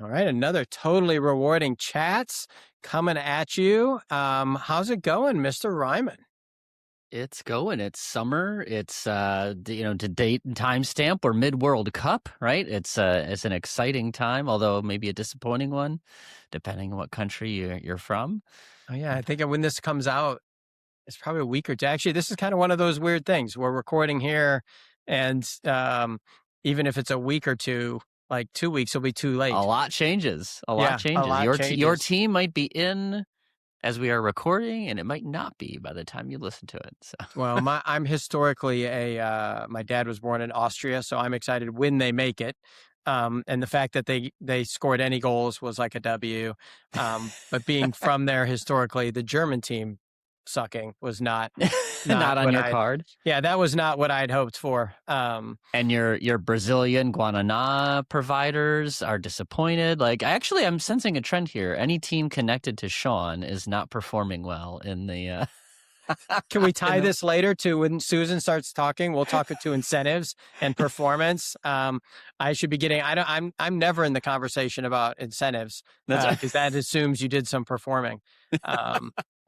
All right, another totally rewarding chats coming at you. How's it going, Mr. Ryman? It's going. It's summer. It's to date and timestamp or mid World Cup, right? It's an exciting time, although maybe a disappointing one, depending on what country you're from. Oh yeah, I think when this comes out, it's probably a week or two. Actually, this is kind of one of those weird things. We're recording here, and even if it's a week or two, like 2 weeks, will be too late. A lot changes. A lot Yeah, changes. a lot Your changes. team might be in as we are recording, and it might not be by the time you listen to it. So. Well, I'm historically my dad was born in Austria, so I'm excited when they make it. And the fact that they scored any goals was like a W. But being from there historically, the German team sucking was not Not on your card. Yeah, that was not what I'd hoped for. And your Brazilian Guaraná providers are disappointed. Like, I'm sensing a trend here. Any team connected to Sean is not performing well in the. Can we tie this later to when Susan starts talking? We'll talk to incentives and performance. I should be getting. I'm never in the conversation about incentives because that assumes you did some performing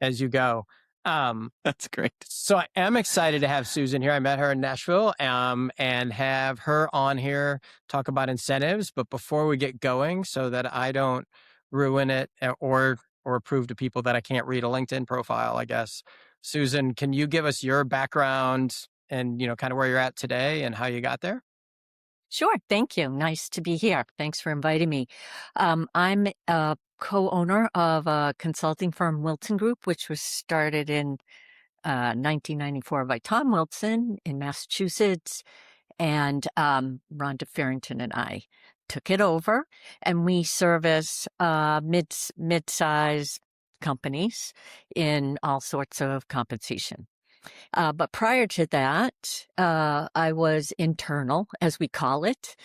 as you go. That's great. So I am excited to have Susan here. I met her in Nashville and have her on here talk about incentives. But before we get going, so that I don't ruin it or prove to people that I can't read a LinkedIn profile, I guess. Susan, can you give us your background and, kind of where you're at today and how you got there? Sure. Thank you. Nice to be here. Thanks for inviting me. I'm a co-owner of a consulting firm, Wilson Group, which was started in 1994 by Tom Wilson in Massachusetts. And Rhonda Farrington and I took it over, and we service mid-size companies in all sorts of compensation. But prior to that, I was internal, as we call it,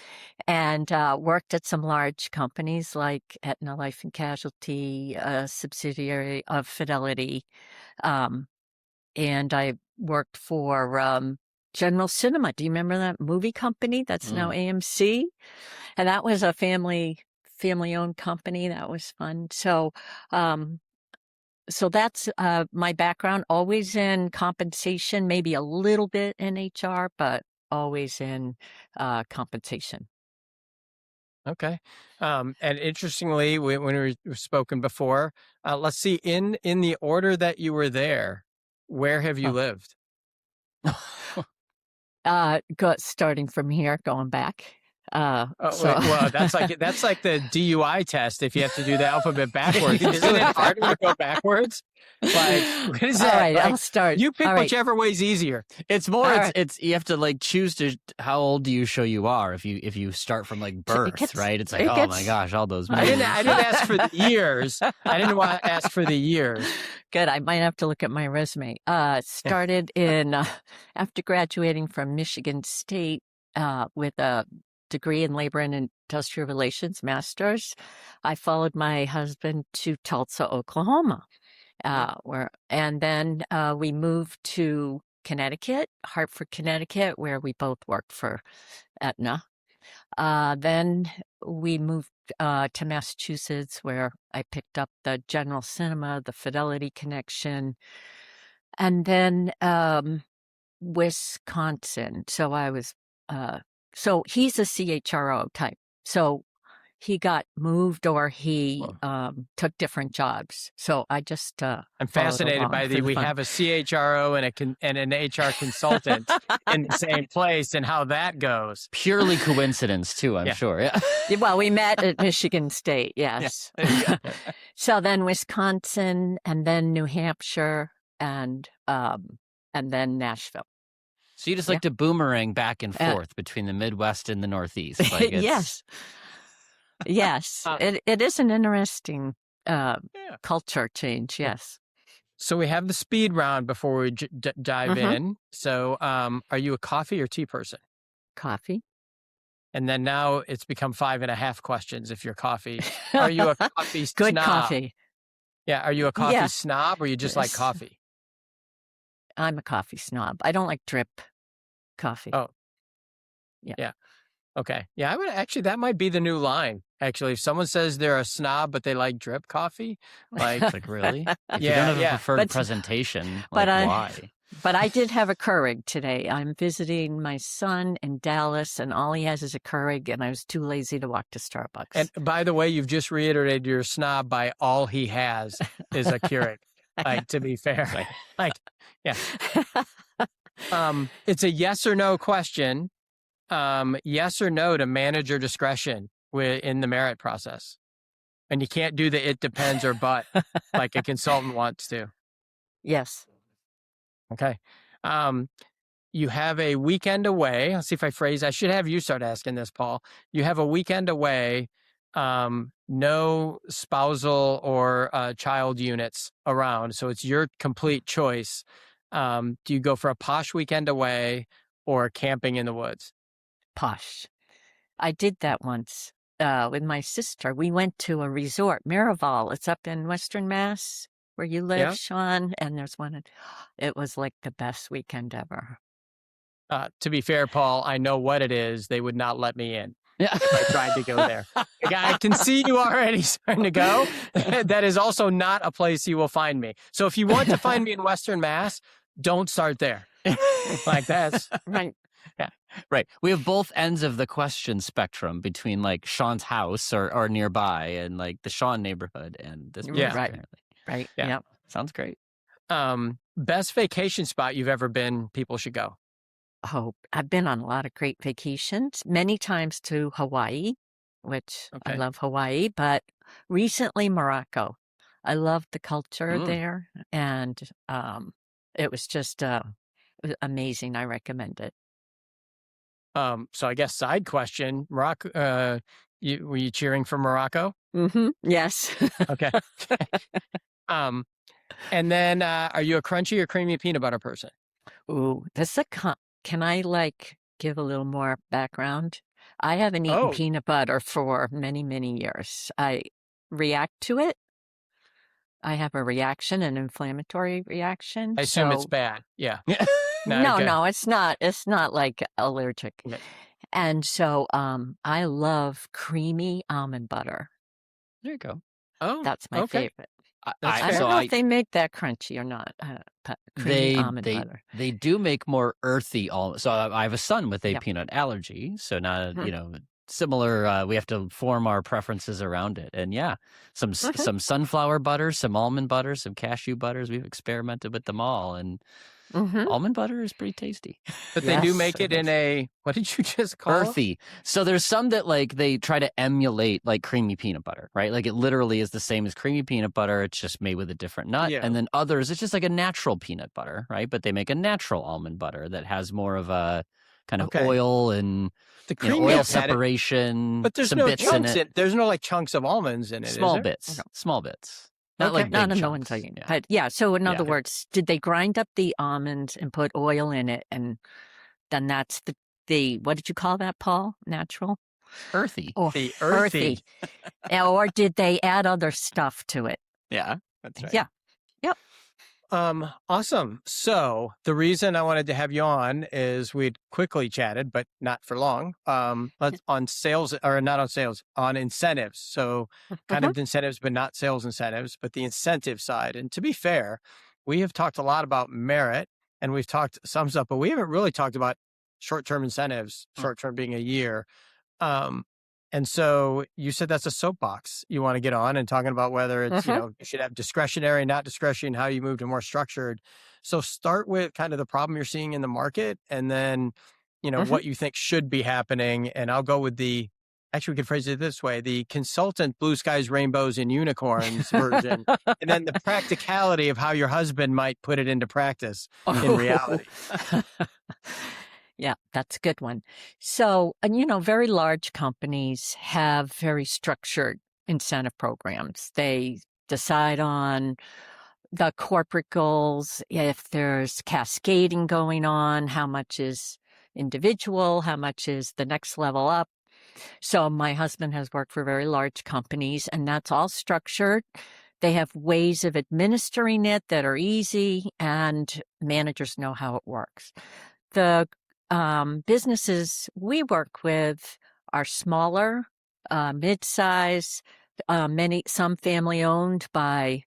and worked at some large companies like Aetna Life and Casualty, a subsidiary of Fidelity. And I worked for General Cinema. Do you remember that movie company? That's now AMC. And that was a family-owned company. That was fun. So that's my background, always in compensation, maybe a little bit in HR, but always in compensation. Okay. And interestingly, when we were spoken before, let's see, in the order that you were there, where have you lived? Starting from here, going back. Well, that's like the DUI test. If you have to do the alphabet backwards, isn't it harder to go backwards? Like, what is that? All right, like, I'll start. You pick whichever way's easier. It's more. It's you have to like choose to how old do you show you are if you start from like birth, right? It's like oh my gosh, all those. I didn't ask for the years. I didn't want to ask for the years. Good. I might have to look at my resume. Started in after graduating from Michigan State with a degree in labor and industrial relations, master's. I followed my husband to Tulsa, Oklahoma, and then we moved to Connecticut, Hartford, Connecticut, where we both worked for Aetna. Then we moved to Massachusetts, where I picked up the General Cinema, the Fidelity connection, and then Wisconsin. So I was so he's a CHRO type. So he got moved or he took different jobs. So I just I'm fascinated by we have a CHRO and an HR consultant in the same place and how that goes. Purely coincidence too, I'm sure. Yeah. Well, we met at Michigan State, yes. Yeah. So then Wisconsin and then New Hampshire and then Nashville. So you just like to boomerang back and forth between the Midwest and the Northeast. Like yes. Yes. It is an interesting culture change. Yes. So we have the speed round before we dive in. So are you a coffee or tea person? Coffee. And then now it's become 5.5 questions if you're coffee. Are you a coffee snob? Good coffee. Yeah. Are you a coffee snob or you just like coffee? I'm a coffee snob. I don't like drip coffee. Oh, yeah. Okay. Yeah, I would actually, that might be the new line. Actually, if someone says they're a snob, but they like drip coffee, like, It's like, really? If you don't yeah, have a yeah. preferred But presentation, but like, I why? but I did have a Keurig today. I'm visiting my son in Dallas, and all he has is a Keurig, and I was too lazy to walk to And Starbucks. by the way, you've just reiterated your snob by all he has is a Keurig. Like, to be fair, Right. like, yeah. It's a yes or no question. Yes or no to manager discretion in the merit process. And you can't do the it depends or but like a consultant wants to. Yes. Okay. You have a weekend away. Let's see if I should have you start asking this, Paul. You have a weekend away, no spousal or child units around. So it's your complete choice. Do you go for a posh weekend away or camping in the woods? Posh. I did that once with my sister. We went to a resort, Miraval. It's up in Western Mass, where you live, Yeah. Sean. And there's one. It was like the best weekend ever. To be fair, Paul, I know what it is. They would not let me in Yeah. if I tried to go there. I can see you already starting to go. That is also not a place you will find me. So if you want to find me in Western Mass, don't start there. Like that's Right. yeah. Right. We have both ends of the question spectrum between like Sean's house or nearby and like the Sean neighborhood and this place, Yeah. Right. apparently. Right. Yeah. Yep. Sounds great. Best vacation spot you've ever been, people should go. Oh, I've been on a lot of great vacations, many times to Hawaii, which I Okay. love Hawaii, but recently Morocco. I loved the culture Mm. there, and it was just it was amazing. I recommend it. So I guess side question, Morocco, were you cheering for Morocco? Yes. Okay. And then are you a crunchy or creamy peanut butter person? Ooh, that's can I like give a little more background? I haven't eaten Oh, peanut butter for many, many years. I react to it. I have a reaction, an inflammatory reaction. I assume it's So bad. Yeah. no, Okay. no, it's not. It's not like allergic. Okay. And so I love creamy almond butter. There you go. Oh, That's my okay. favorite. That's I fair. don't know if they make that crunchy or not. Creamy almond butter. They do make more earthy almonds. So I have a son with a Yep. peanut allergy, so not similar. We have to form our preferences around it, and yeah, some sunflower butter, some almond butter, some cashew butters. We've experimented with them all, and almond butter is pretty tasty. But they do Yes. make it in a, what did you just call it? Earthy. So there's some that like they try to emulate like creamy peanut butter, right? Like it literally is the same as creamy peanut butter. It's just made with a different nut. Yeah. And then others, it's just like a natural peanut butter, right? But they make a natural almond butter that has more of a kind of Okay. oil and The creamy oil had it, separation. but there's some no bits in chunks it. in. There's no like chunks of almonds in it. Small is there? bits. Small bits. Not Okay. like Not big in the ones chunks. I Yeah. But yeah, so in other Yeah. words, did they grind up the almonds and put oil in it, and then that's the what did you call that, Paul? Natural? Earthy. Or The earthy. Or did they add other stuff to it? Yeah. That's right. Yeah. Yep. Awesome. So the reason I wanted to have you on is we'd quickly chatted, but not for long. On sales, or not on sales, on incentives. So kind of incentives, but not sales incentives, but the incentive side. And to be fair, we have talked a lot about merit, and we've talked some stuff, but we haven't really talked about short-term incentives, short-term being a year. And so you said that's a soapbox you want to get on and talking about whether it's, you should have discretionary, not discretionary, how you move to more structured. So start with kind of the problem you're seeing in the market and then, what you think should be happening. And I'll go with actually we could phrase it this way, the consultant blue skies, rainbows and unicorns version, and then the practicality of how your husband might put it into practice in reality. Yeah, that's a good one. So, very large companies have very structured incentive programs. They decide on the corporate goals, if there's cascading going on, how much is individual, how much is the next level up. So my husband has worked for very large companies, and that's all structured. They have ways of administering it that are easy, and managers know how it works. The businesses we work with are smaller, mid-size, some family owned by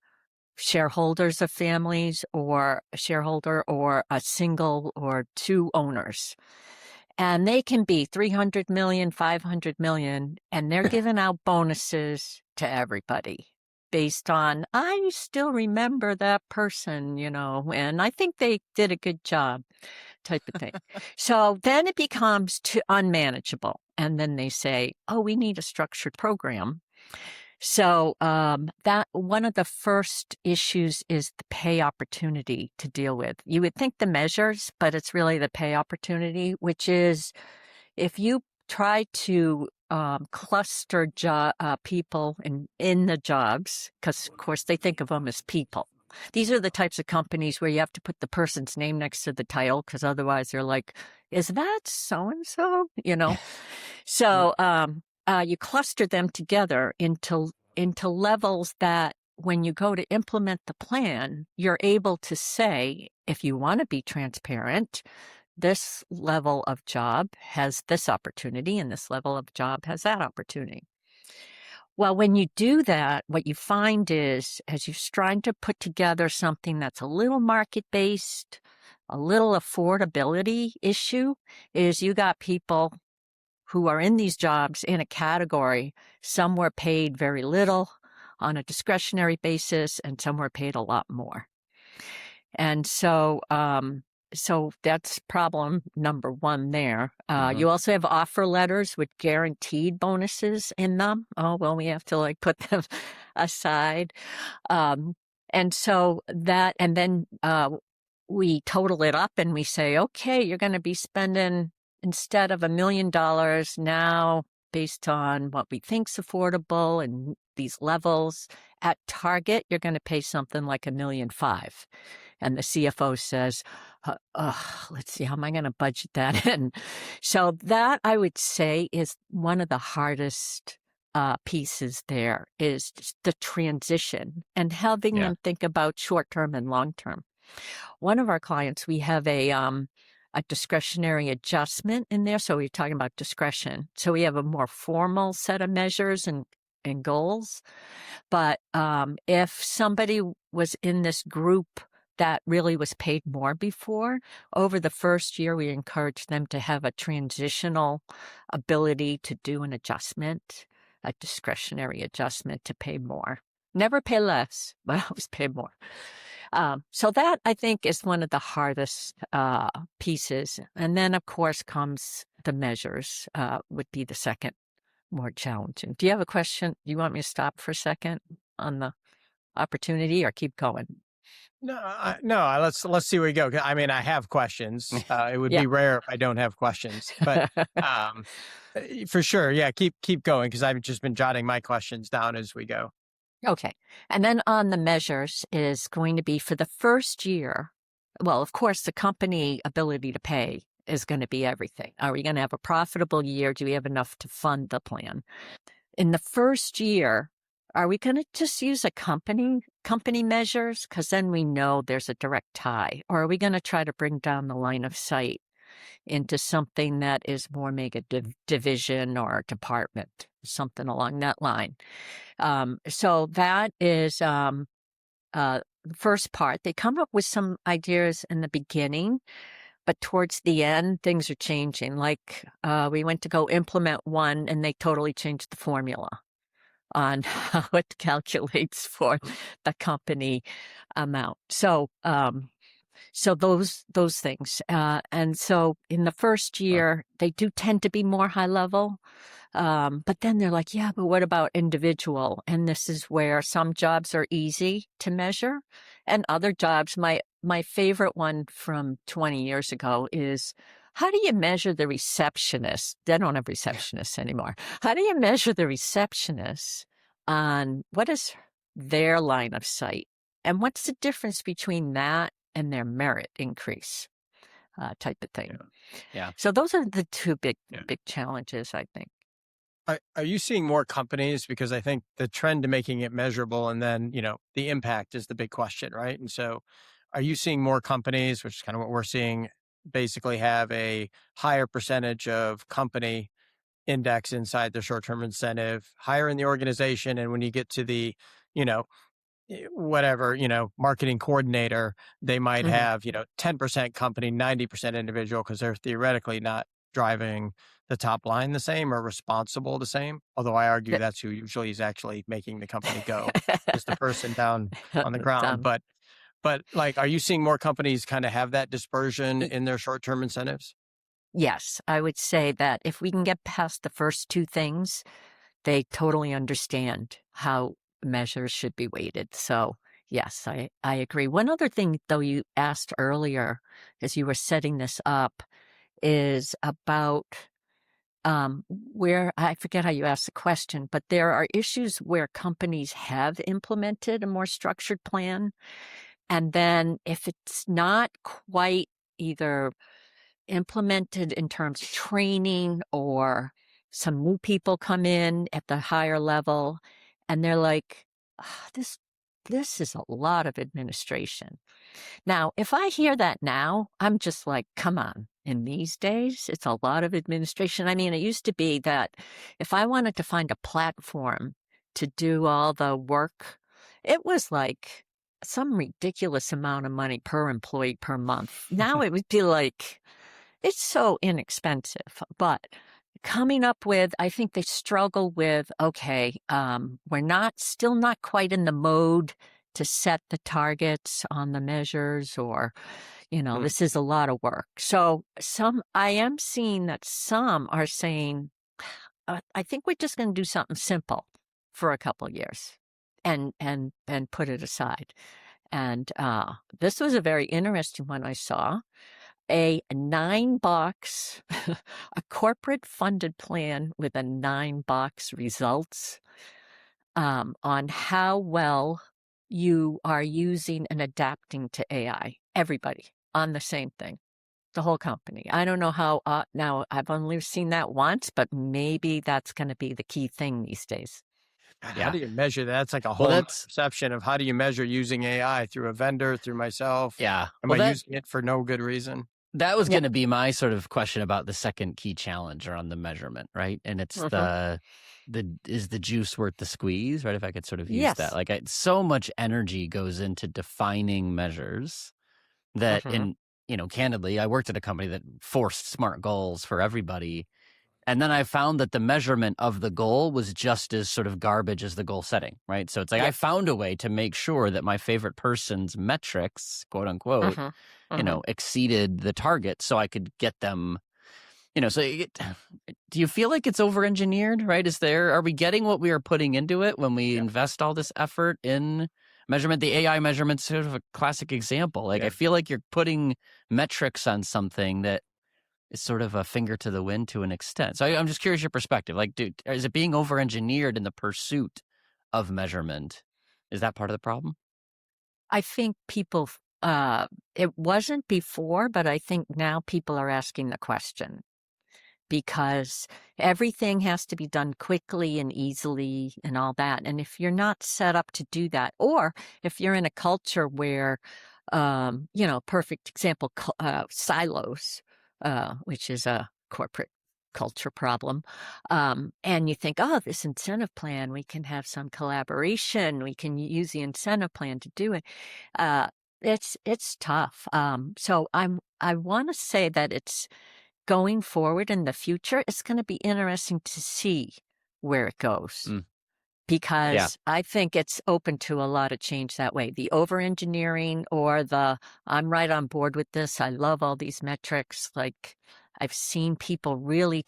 shareholders of families or a shareholder or a single or two owners. And they can be 300 million, 500 million, and they're giving out bonuses to everybody based on, I still remember that person, and I think they did a good job type of thing. So then it becomes too unmanageable. And then they say, oh, we need a structured program. So that one of the first issues is the pay opportunity to deal with. You would think the measures, but it's really the pay opportunity, which is if you try to cluster people in the jobs, because of course they think of them as people. These are the types of companies where you have to put the person's name next to the title, because otherwise they're like, is that so-and-so? So you cluster them together into levels that when you go to implement the plan, you're able to say, if you want to be transparent, this level of job has this opportunity and this level of job has that opportunity. Well, when you do that, what you find is as you're trying to put together something that's a little market-based, a little affordability issue, is you got people who are in these jobs in a category. Some were paid very little on a discretionary basis, and some were paid a lot more. And so that's problem number one there. You also have offer letters with guaranteed bonuses in them. Oh, well, we have to put them aside. And so that, and then we total it up and we say, okay, you're going to be spending, instead of $1 million now, based on what we think's affordable and these levels, at target, you're going to pay something like $1.5 million. And the CFO says, let's see, how am I going to budget that in? So that, I would say, is one of the hardest pieces there, is just the transition and helping them think about short-term and long-term. One of our clients, we have a discretionary adjustment in there. So we're talking about discretion. So we have a more formal set of measures and goals. But if somebody was in this group that really was paid more before, over the first year, we encourage them to have a transitional ability to do an adjustment, a discretionary adjustment to pay more. Never pay less, but always pay more. So that, I think, is one of the hardest pieces. And then, of course, comes the measures, would be the second more challenging. Do you have a question? Do you want me to stop for a second on the opportunity or keep going? No, let's see where we go. I mean, I have questions. It would be rare if I don't have questions, but for sure. Yeah. Keep going, because I've just been jotting my questions down as we go. Okay. And then on the measures is going to be for the first year. Well, of course, the company ability to pay is going to be everything. Are we going to have a profitable year? Do we have enough to fund the plan? In the first year, are we going to just use a company measures? Because then we know there's a direct tie. Or are we going to try to bring down the line of sight into something that is more mega division or department, something along that line? So that is the first part. They come up with some ideas in the beginning, but towards the end, things are changing. Like we went to go implement one, and they totally changed the formula on how it calculates for the company amount. So those things. And so in the first year, they do tend to be more high level. But then they're like, yeah, but what about individual? And this is where some jobs are easy to measure, and other jobs, my favorite one from 20 years ago is, how do you measure the receptionist? They don't have receptionists anymore. How do you measure the receptionist on what is their line of sight? And what's the difference between that and their merit increase type of thing? Yeah. So those are the two big challenges, I think. Are you seeing more companies? Because I think the trend to making it measurable, and then, the impact is the big question, right? And so are you seeing more companies, which is kind of what we're seeing, basically have a higher percentage of company index inside the short-term incentive, higher in the organization. And when you get to the, you know, whatever, marketing coordinator, they might Mhm. have, 10% company, 90% individual, because they're theoretically not driving the top line the same or responsible the same. Although I argue Th- that's who usually is actually making the company go, is the person down on the ground. Done. But like, are you seeing more companies kind of have that dispersion Y- in their short-term incentives? Yes, I would say that if we can get past the first two things, they totally understand how measures should be weighted. So, yes, I agree. One other thing, though, you asked earlier as you were setting this up is about where I forget how you asked the question, but there are issues where companies have implemented a more structured plan. And then if it's not quite either implemented in terms of training or some new people come in at the higher level and they're like, "Ah, this is a lot of administration." Now, if I hear that now, I'm just like, come on. In these days, it's a lot of administration. I mean, it used to be that if I wanted to find a platform to do all the work, it was like some ridiculous amount of money per employee per month. Now it would be like, it's so inexpensive, but coming up with, I think they struggle with, okay, still not quite in the mode to set the targets on the measures or, Hmm. this is a lot of work. So I am seeing that some are saying, I think we're just going to do something simple for a couple of years and put it aside. And this was a very interesting one I saw a 9 box, a corporate funded plan with a 9 box results on how well you are using and adapting to AI. Everybody on the same thing, the whole company. I don't know how, now I've only seen that once, but maybe that's going to be the key thing these days. God, how Yeah. do you measure that? That's like a Well, whole nother that's perception of how do you measure using AI through a vendor, through myself? yeah. Am I Well, using it for no good reason? that was Yeah. going to be my sort of question about the second key challenge around the measurement, right? And it's Hmm. the is the juice worth the squeeze, right? If I could sort of use that, Yes. like so much energy goes into defining measures that Hmm. in candidly, I worked at a company that forced smart goals for everybody. And then I found that the measurement of the goal was just as sort of garbage as the goal setting, right? So it's like I Yep. found a way to make sure that my favorite person's metrics, quote unquote, Hmm. Hmm. exceeded the target so I could get them, do you feel like it's over engineered, right? Are we getting what we are putting into it when we Yeah. invest all this effort in measurement? The AI measurement's sort of a classic example. Like I Yeah. feel like you're putting metrics on something that is sort of a finger to the wind to an extent. So I'm just curious your perspective. Like, dude, is it being over engineered in the pursuit of measurement? Is that part of the problem? I think people, it wasn't before, but I think now people are asking the question because everything has to be done quickly and easily and all that. And if you're not set up to do that, or if you're in a culture where, perfect example, silos, which is a corporate culture problem. And you think, oh, this incentive plan, we can have some collaboration. We can use the incentive plan to do it. Uh, it's tough. So I want to say that it's going forward in the future. It's going to be interesting to see where it goes Mm, yeah. because I think it's open to a lot of change that way. The over engineering or I'm right on board with this. I love all these metrics. Like I've seen people really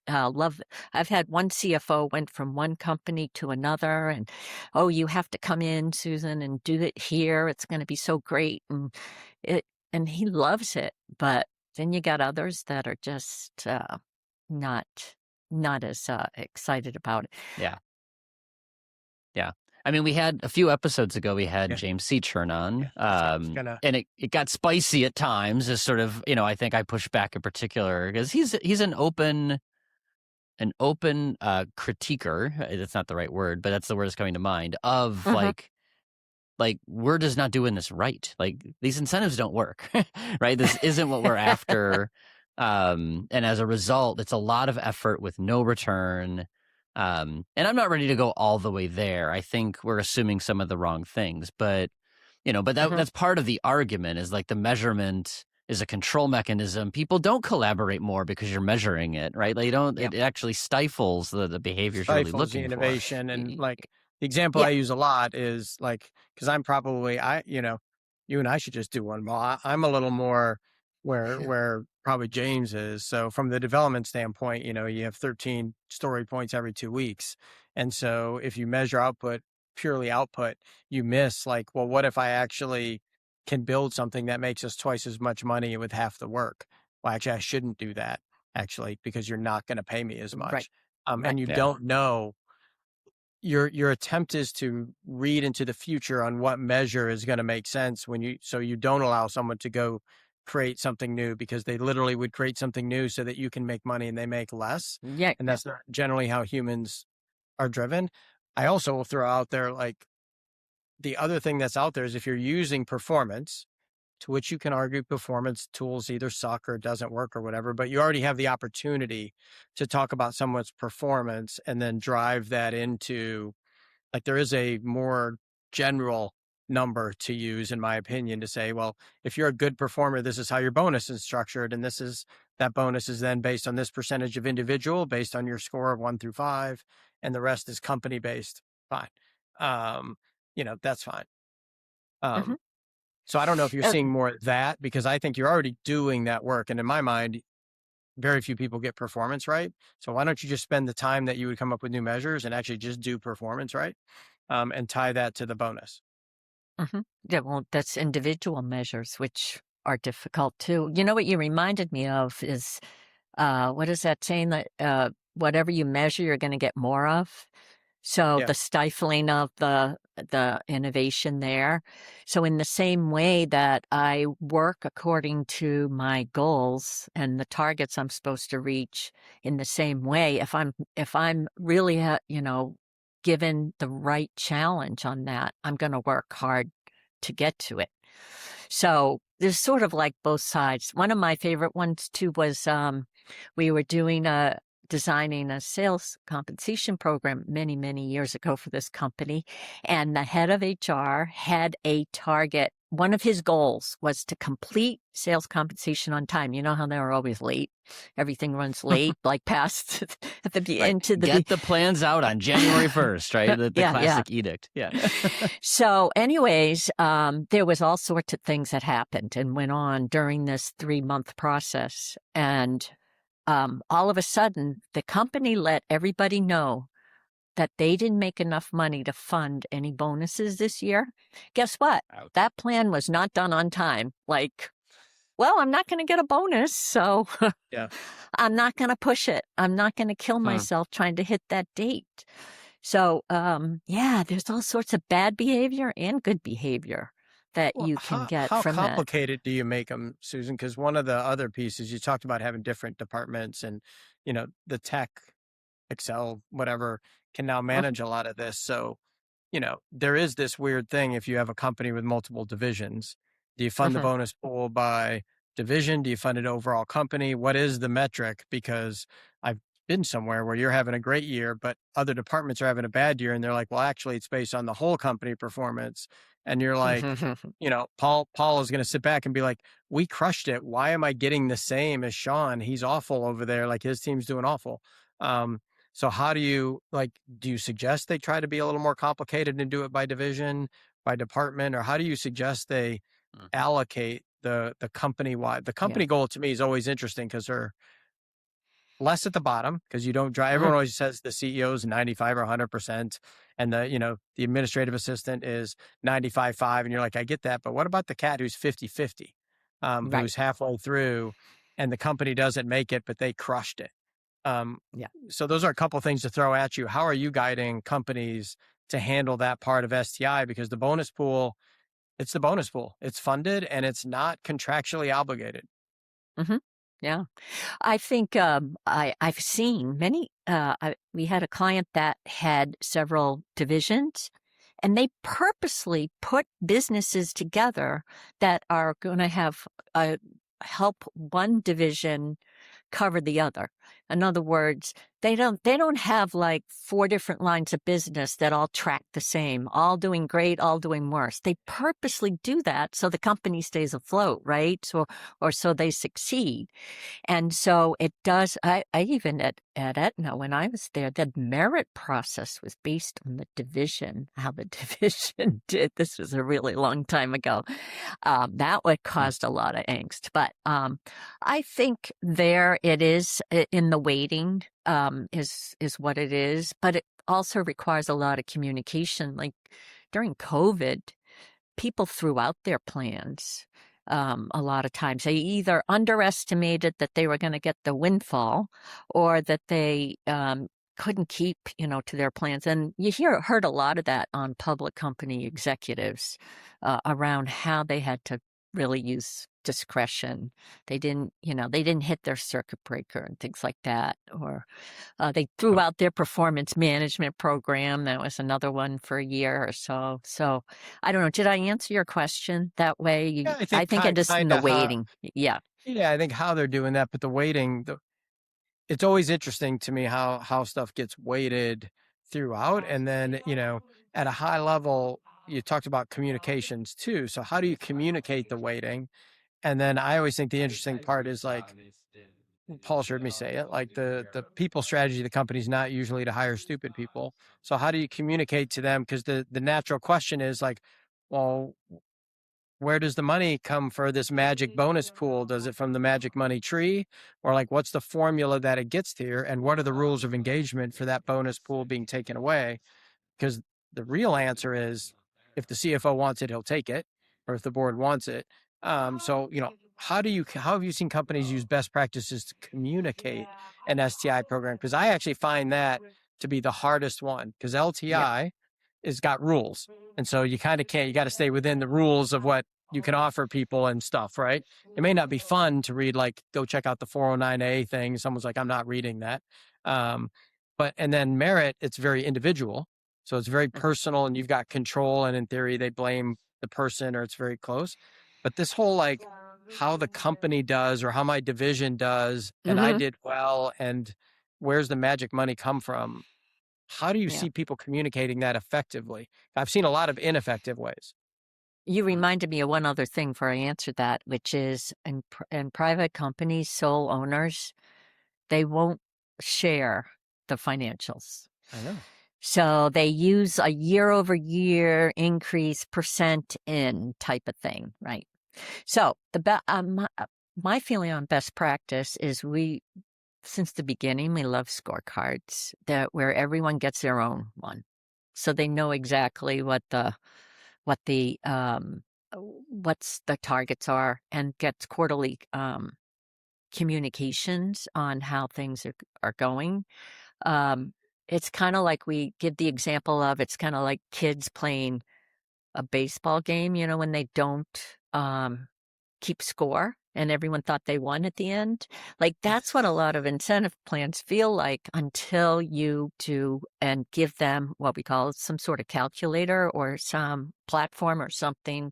love. I've had one CFO went from one company to another and, oh, you have to come in, Susan, and do it here. It's going to be so great. It, and he loves it. But then you got others that are just, not, not as, excited about it. Yeah. Yeah. I mean, we had a few episodes ago, we had Yeah. James Seachern Yeah. on, So I was gonna. and it got spicy at times as sort of, I think I pushed back in particular because he's an open critiquer. That's not the right word, but that's the word that's coming to mind of Mhm. like like we're just not doing this right. Like these incentives don't work, right? This isn't what we're after. And as a result, it's a lot of effort with no return. And I'm not ready to go all the way there. I think we're assuming some of the wrong things, but that's part of the argument is like the measurement is a control mechanism. People don't collaborate more because you're measuring it, right? Like it actually stifles the behaviors you're really Stifles the looking for. innovation. And like the example Yeah. I use a lot is like, because I'm probably you and I should just do one. Well, I'm a little more where probably James is. So from the development standpoint, you have 13 story points every 2 weeks. And so if you measure output, purely output, you miss like, well, what if I actually can build something that makes us twice as much money with half the work? Well, actually, I shouldn't do that actually, because you're not going to pay me as Right. much. Right. And you Yeah. don't know. Your attempt is to read into the future on what measure is going to make sense so you don't allow someone to go create something new, because they literally would create something new so that you can make money and they make less. Yeah. And that's not generally how humans are driven. I also will throw out there, like, the other thing that's out there is if you're using performance, to which you can argue performance tools either suck or doesn't work or whatever, but you already have the opportunity to talk about someone's performance and then drive that into, like, there is a more general number to use, in my opinion, to say, well, if you're a good performer, this is how your bonus is structured. And that bonus is then based on this percentage of individual based on your score of 1 through 5. And the rest is company based. Fine. That's fine. Mhm. So I don't know if you're Uh, seeing more of that, because I think you're already doing that work. And in my mind, very few people get performance right. So why don't you just spend the time that you would come up with new measures and actually just do performance right, and tie that to the bonus? Yeah, well, that's individual measures, which are difficult too. You know what you reminded me of is what is that saying that whatever you measure, you're going to get more of. So Yeah. the stifling of the innovation there. So in the same way that I work according to my goals and the targets I'm supposed to reach, in the same way, if I'm really given the right challenge on that, I'm going to work hard to get to it. So there's sort of like both sides. One of my favorite ones too was we were designing a sales compensation program many, many years ago for this company. And the head of HR had a target. One of his goals was to complete sales compensation on time. You know how they're always late? Everything runs late, like past at the Right. end to the Get the plans out on January 1st, right? The Yeah, classic edict. Yeah. So, anyways, there was all sorts of things that happened and went on during this 3-month process. And all of a sudden, the company let everybody know that they didn't make enough money to fund any bonuses this year. Guess what? Ouch. That plan was not done on time. Like, well, I'm not going to get a bonus, so Yeah. I'm not going to push it. I'm not going to kill myself trying to hit that date. So, there's all sorts of bad behavior and good behavior that Well, you can how get how from that. complicated do you make them, Susan? Because one of the other pieces you talked about having different departments, and the tech, Excel, whatever, can now Mhm, manage a lot of this. So there is this weird thing. If you have a company with multiple divisions, do you fund the mhm, bonus pool by division? Do you fund it overall company? What is the metric? Because I've been somewhere where you're having a great year, but other departments are having a bad year. And they're like, well, actually, it's based on the whole company performance. And you're like, Paul is going to sit back and be like, we crushed it. Why am I getting the same as Sean? He's awful over there. Like, his team's doing awful. So how do you suggest they try to be a little more complicated and do it by division, by department, or how do you suggest they Mm. allocate the company wide? The Yeah. company goal to me is always interesting, because they're less at the bottom, because you don't drive. Mhm, Everyone always says the CEO is 95 or 100%, and the administrative assistant is 95.5, and you're like, I get that, but what about the cat who's 50/50, Right. who's halfway through, and the company doesn't make it, but they crushed it? Um, Yeah. so those are a couple of things to throw at you. How are you guiding companies to handle that part of STI? Because the bonus pool, it's the bonus pool. It's funded and it's not contractually obligated. Mhm. Yeah. I think I've seen many. We had a client that had several divisions, And they purposely put businesses together that are going to have help one division cover the other. In other words, they don't have like 4 different lines of business that all track the same, all doing great, all doing worse. They purposely do that so the company stays afloat, right? Or so they succeed. And so it does. I even at Aetna, when I was there, the merit process was based on the division, how the division did. This was a really long time ago. That would caused a lot of angst. But I think there it is in the weighting is what it is. But it also requires a lot of communication. Like during COVID, people threw out their plans. A lot of times they either underestimated that they were going to get the windfall or that they couldn't keep, to their plans. And you heard a lot of that on public company executives around how they had to really use discretion. They didn't hit their circuit breaker and things like that. Or they threw out their performance management program. That was another one for a year or so. So I don't know. Did I answer your question that way? Yeah, I think it is in the weighting. Yeah. Yeah, I think how they're doing that, but the weighting, it's always interesting to me how stuff gets weighted throughout. And then, at a high level, you talked about communications too. So how do you communicate the weighting? And then I always think the interesting part is like, Paul's heard me say it, like the people strategy of the company is not usually to hire stupid people. So how do you communicate to them? Because the natural question is like, well, where does the money come for this magic bonus pool? Does it from the magic money tree? Or like, what's the formula that it gets here? And what are the rules of engagement for that bonus pool being taken away? Because the real answer is if the CFO wants it, he'll take it, or if the board wants it. So, how have you seen companies use best practices to communicate an STI program? Because I actually find that to be the hardest one, because LTI has got rules. And so you kind of you got to stay within the rules of what you can offer people and stuff, right? It may not be fun to read, like, go check out the 409A thing. Someone's like, I'm not reading that. And then merit, it's very individual. So it's very personal and you've got control. And in theory, they blame the person or it's very close. But this whole, like, how the company does or how my division does, and I did well, and where's the magic money come from? How do you see people communicating that effectively? I've seen a lot of ineffective ways. You reminded me of one other thing before I answered that, which is in private companies, sole owners, they won't share the financials. I know. So they use a year-over-year increase percent in type of thing, right? So my feeling on best practice is since the beginning, we love scorecards where everyone gets their own one. So they know exactly what's the targets are and gets quarterly communications on how things are going. It's kind of like we give the example of, it's kind of like kids playing a baseball game, when they don't keep score and everyone thought they won at the end. Like that's what a lot of incentive plans feel like until you do and give them what we call some sort of calculator or some platform or something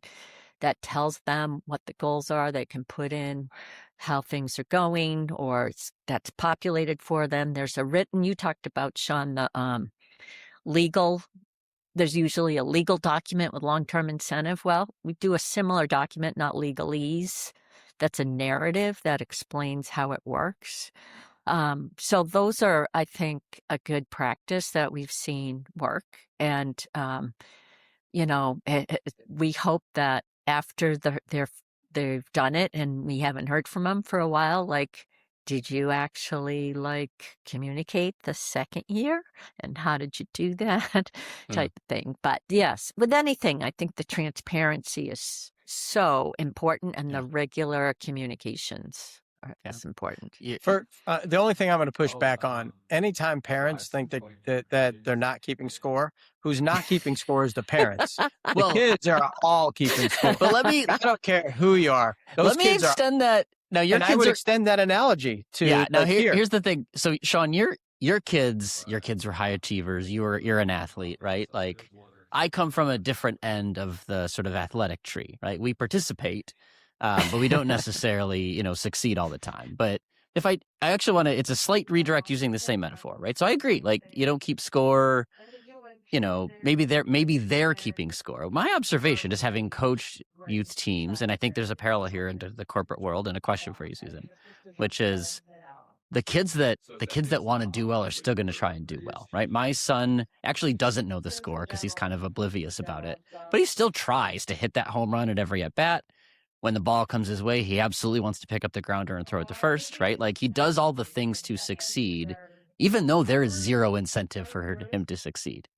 that tells them what the goals are. They can put in how things are going or that's populated for them. There's you talked about, Sean, the legal. There's usually a legal document with long-term incentive. Well, we do a similar document, not legalese. That's a narrative that explains how it works. So those are, I think, a good practice that we've seen work. And, we hope that after they've done it and we haven't heard from them for a while, like, did you actually communicate the second year? And how did you do that type of thing? But yes, with anything, I think the transparency is so important and the regular communications is important. For the only thing I'm going to push back on, anytime parents think that they're not keeping score, who's not keeping score is the parents. The kids are all keeping score. But I don't care who you are. Those kids extend that. Now I would extend that analogy to Now here's the thing. So Sean, your kids were high achievers. You're an athlete, right? Like I come from a different end of the sort of athletic tree, right? We participate, but we don't necessarily, succeed all the time. But if I actually want to, it's a slight redirect using the same metaphor, right? So I agree. Like, you don't keep score. Maybe they're keeping score. My observation is having coached youth teams, and I think there's a parallel here into the corporate world, and a question for you, Susan, which is the kids that want to do well are still going to try and do well, right? My son actually doesn't know the score because he's kind of oblivious about it, but he still tries to hit that home run at every at bat. When the ball comes his way, he absolutely wants to pick up the grounder and throw it to first, right? Like, he does all the things to succeed, even though there is zero incentive for him to succeed.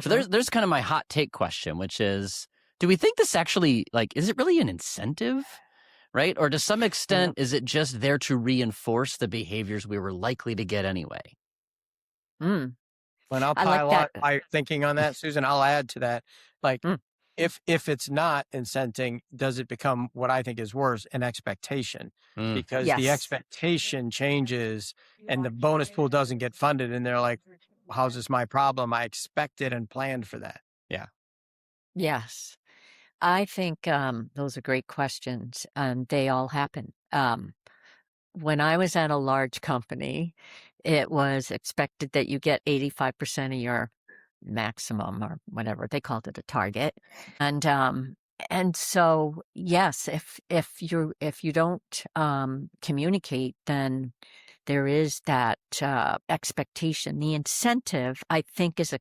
So there's kind of my hot take question, which is, do we think this actually, like, is it really an incentive, right? Or to some extent, is it just there to reinforce the behaviors we were likely to get anyway? When I'll I like pile on that. my thinking on that, Susan, I'll add to that. Like, if it's not incenting, does it become what I think is worse, an expectation? Because the Yes. expectation changes and the bonus pool doesn't get funded, and they're like, how's this my problem? I expected and planned for that. Yeah. Yes. I think those are great questions, and they all happen. When I was at a large company, it was expected that you get 85% of your maximum, or whatever they called it, a target. And so, yes, if you don't communicate, then there is that expectation. The incentive, I think, is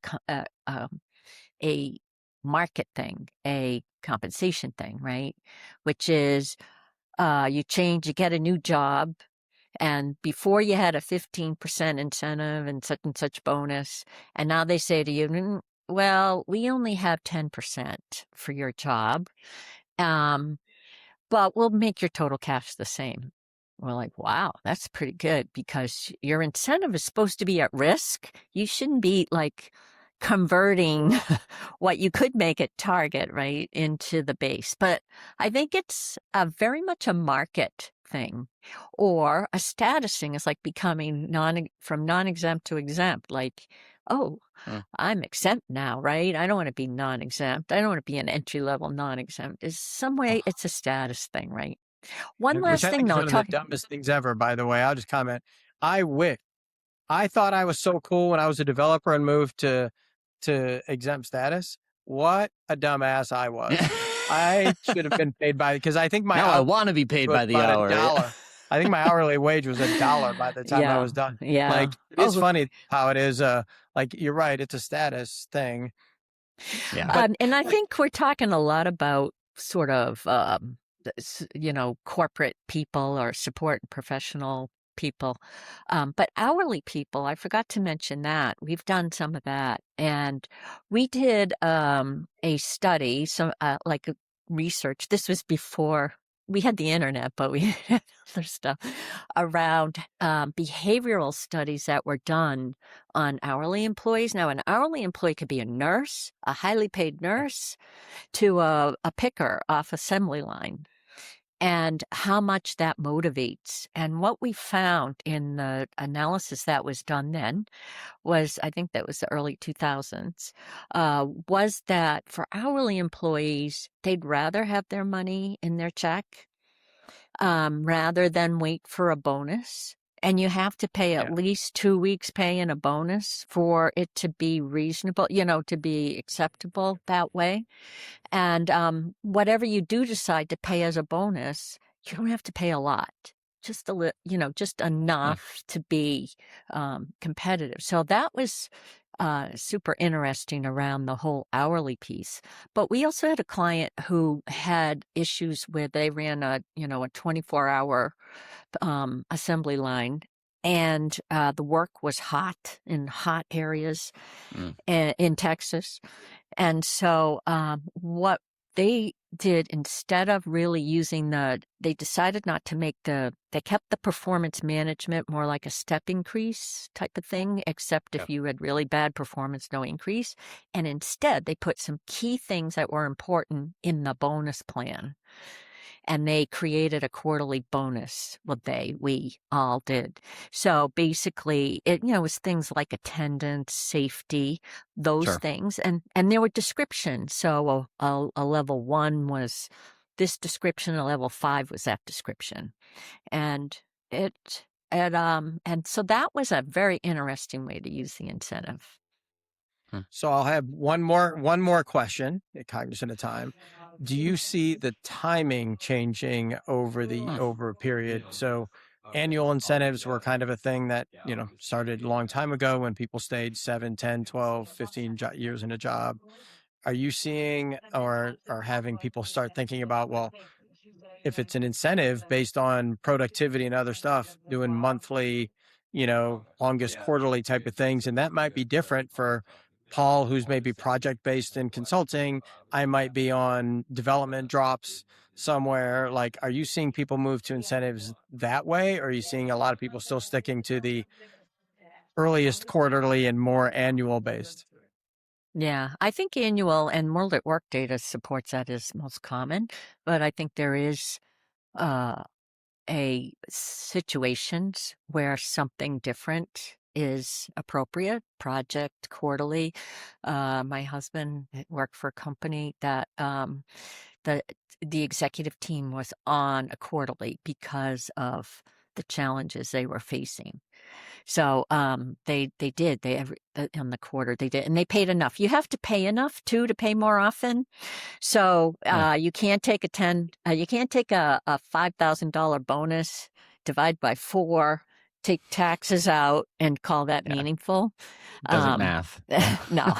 a market thing, a compensation thing, right? Which is you get a new job, and before you had a 15% incentive and such bonus, and now they say to you, well, we only have 10% for your job, but we'll make your total cash the same. We're like, wow, that's pretty good, because your incentive is supposed to be at risk. You shouldn't be like converting what you could make at target, right, into the base. But I think it's very much a market thing, or a status thing. It's like becoming from non-exempt to exempt. Like, oh, I'm exempt now, right? I don't want to be non-exempt. I don't want to be an entry-level non-exempt. Is some way it's a status thing, right? One Which last I thing, think is though. one of the dumbest things ever, by the way. I'll just comment. I thought I was so cool when I was a developer and moved to exempt status. What a dumbass I was. I should have been paid because I think I want to be paid by the hour. $1. I think my hourly wage was $1 by the time I was done. Yeah. Like, it's funny how it is. Like, you're right. It's a status thing. Yeah. And I think we're talking a lot about sort of, corporate people or support and professional people. But hourly people, I forgot to mention that. We've done some of that. And we did a study, like a research. This was before we had the internet, but we had other stuff around behavioral studies that were done on hourly employees. Now, an hourly employee could be a nurse, a highly paid nurse, to a picker off assembly line, and how much that motivates. And what we found in the analysis that was done then was, I think that was the early 2000s, was that for hourly employees, they'd rather have their money in their check rather than wait for a bonus. And you have to pay at least 2 weeks pay and a bonus for it to be reasonable, to be acceptable that way. And whatever you do decide to pay as a bonus, you don't have to pay a lot, just just enough to be competitive. So that was super interesting around the whole hourly piece. But we also had a client who had issues where they ran a 24-hour assembly line, and the work was hot in hot areas in Texas. And so what they did, instead of really using they decided not to they kept the performance management more like a step increase type of thing, except if you had really bad performance, no increase. And instead, they put some key things that were important in the bonus plan. and they created a quarterly bonus. Well, we all did. So basically, it was things like attendance, safety, those Sure. things, and there were descriptions. So a level 1 was this description, a level 5 was that description, and and so that was a very interesting way to use the incentive. So I'll have one more question, cognizant of time. Do you see the timing changing over a period? So annual incentives were kind of a thing that, started a long time ago when people stayed 7, 10, 12, 15 years in a job. Are you seeing or having people start thinking about, well, if it's an incentive based on productivity and other stuff, doing monthly, longest quarterly type of things. And that might be different for Paul, who's maybe project based in consulting. I might be on development drops somewhere. Like, are you seeing people move to incentives that way? Or are you seeing a lot of people still sticking to the earliest quarterly and more annual based? Yeah, I think annual and World at Work data supports that as most common, but I think there is a situations where something different is appropriate. Project quarterly. My husband worked for a company that the executive team was on a quarterly because of the challenges they were facing. So they did in the quarter they did, and they paid enough. You have to pay enough too to pay more often. So you can't take you can't take a $5,000 bonus, divide by 4, take taxes out, and call that meaningful. Doesn't math. No.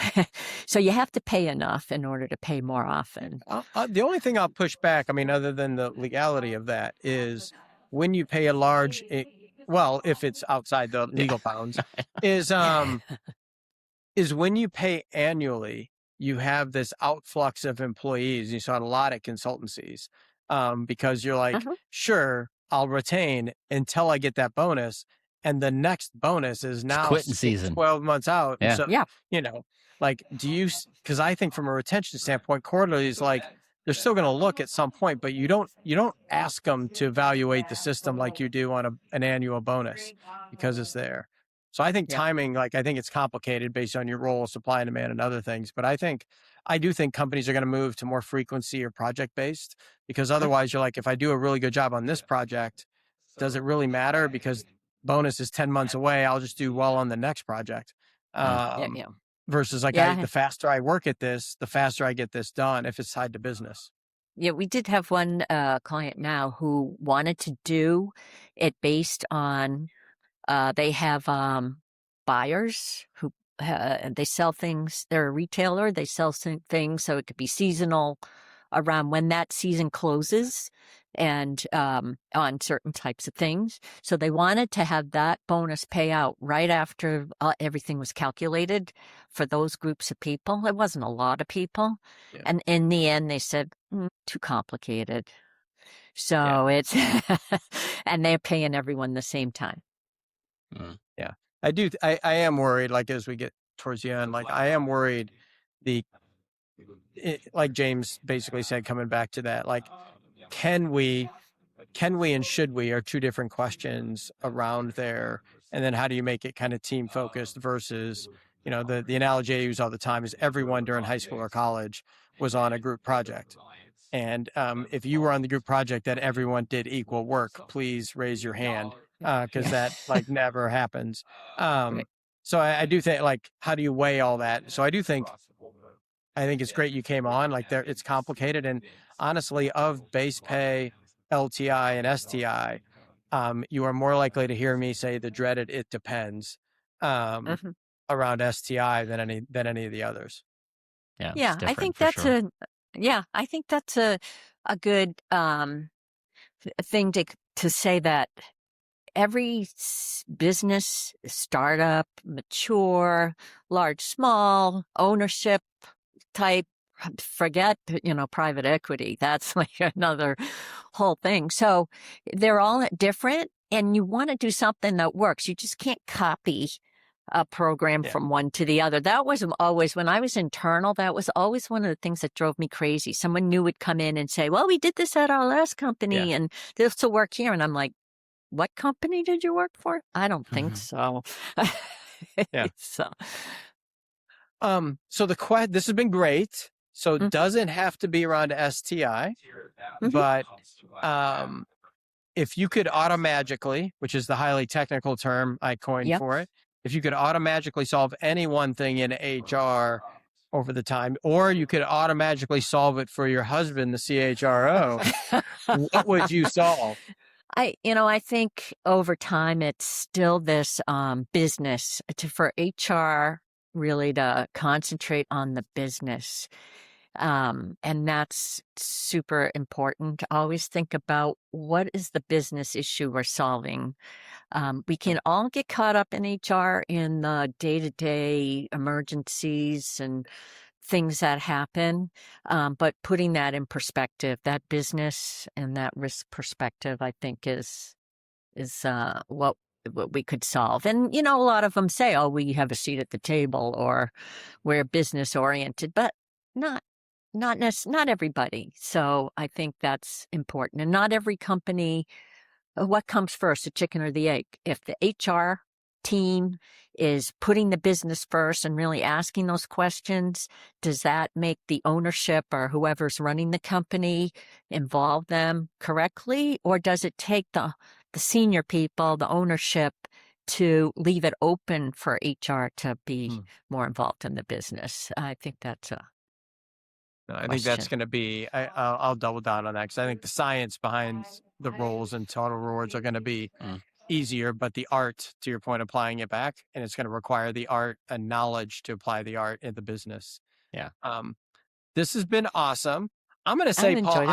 So you have to pay enough in order to pay more often. The only thing I'll push back, I mean, other than the legality of that, is when you pay a large, well, if it's outside the legal bounds, is when you pay annually, you have this outflux of employees. You saw a lot of consultancies because you're like, sure, I'll retain until I get that bonus. And the next bonus is now quitting season 12 months out. Yeah. So, like, because I think from a retention standpoint, quarterly is like, they're still going to look at some point, but you don't ask them to evaluate the system like you do on an annual bonus because it's there. So I think timing, I think it's complicated based on your role, supply and demand, and other things. But I do think companies are going to move to more frequency or project based, because otherwise you're like, if I do a really good job on this project, does it really matter? Because bonus is 10 months away. I'll just do well on the next project. Versus the faster I work at this, the faster I get this done if it's tied to business. Yeah, we did have one client now who wanted to do it based on they have buyers who they sell things. They're a retailer. They sell things, so it could be seasonal around when that season closes and on certain types of things. So they wanted to have that bonus payout right after everything was calculated for those groups of people. It wasn't a lot of people. Yeah. And in the end, they said, too complicated. So it's, and they're paying everyone the same time. Yeah, I do. I am worried, as we get towards the end, I am worried like James basically said, coming back to that, can we and should we are two different questions around there. And then how do you make it kind of team focused versus, the analogy I use all the time is everyone during high school or college was on a group project. And if you were on the group project that everyone did equal work, please raise your hand, because that never happens. So I do think, how do you weigh all that? So I think it's great you came on. It's complicated, and honestly, of base pay, LTI, and STI, you are more likely to hear me say the dreaded "it depends" around STI than any of the others. Yeah, I think that's I think that's a good thing to say, that every business, startup, mature, large, small, ownership type, forget, private equity. That's another whole thing. So they're all different, and you want to do something that works. You just can't copy a program from one to the other. That was always, when I was internal, that was always one of the things that drove me crazy. Someone new would come in and say, well, we did this at our last company and this will work here. And I'm like, what company did you work for? I don't think so. So this has been great. So it doesn't have to be around STI, but if you could automagically, which is the highly technical term I coined for it, if you could automagically solve any one thing in HR over the time, or you could automagically solve it for your husband, the CHRO, what would you solve? I think over time it's still this business for HR really to concentrate on the business. And that's super important. Always think about what is the business issue we're solving. We can all get caught up in HR in the day-to-day emergencies and things that happen. But putting that in perspective, that business and that risk perspective, I think is what we could solve. And, a lot of them say, oh, we have a seat at the table or we're business oriented, but not everybody. So I think that's important. And not every company, what comes first, the chicken or the egg? If the HR team is putting the business first and really asking those questions, does that make the ownership or whoever's running the company involve them correctly? Or does it take the senior people, the ownership, to leave it open for HR to be more involved in the business? I think that's a I think that's going to be, I'll double down on that because I think the science behind the roles and total rewards are going to be easier, but the art, to your point, applying it back, and it's going to require the art and knowledge to apply the art in the business. Yeah. This has been awesome. I'm going to say, Paul,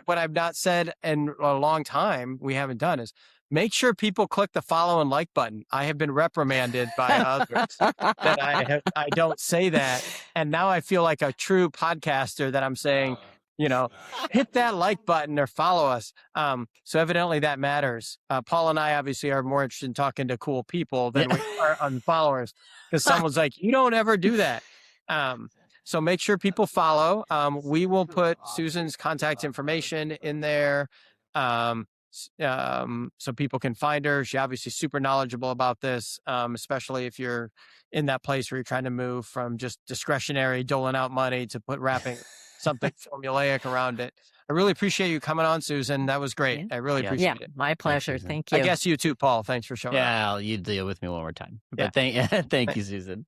what I've not said in a long time we haven't done is make sure people click the follow and like button. I have been reprimanded by others that I don't say that. And now I feel like a true podcaster that I'm saying, hit that like button or follow us. So evidently that matters. Paul and I obviously are more interested in talking to cool people than we are on followers because someone's like, you don't ever do that. So make sure people follow. We will put Susan's contact information in there. So people can find her. She's obviously super knowledgeable about this, especially if you're in that place where you're trying to move from just discretionary doling out money to wrapping something formulaic around it. I really appreciate you coming on, Susan. That was great. I really appreciate it. My pleasure. Thank you. I guess you too, Paul. Thanks for showing up. Yeah, you deal with me one more time. But thank you, Susan.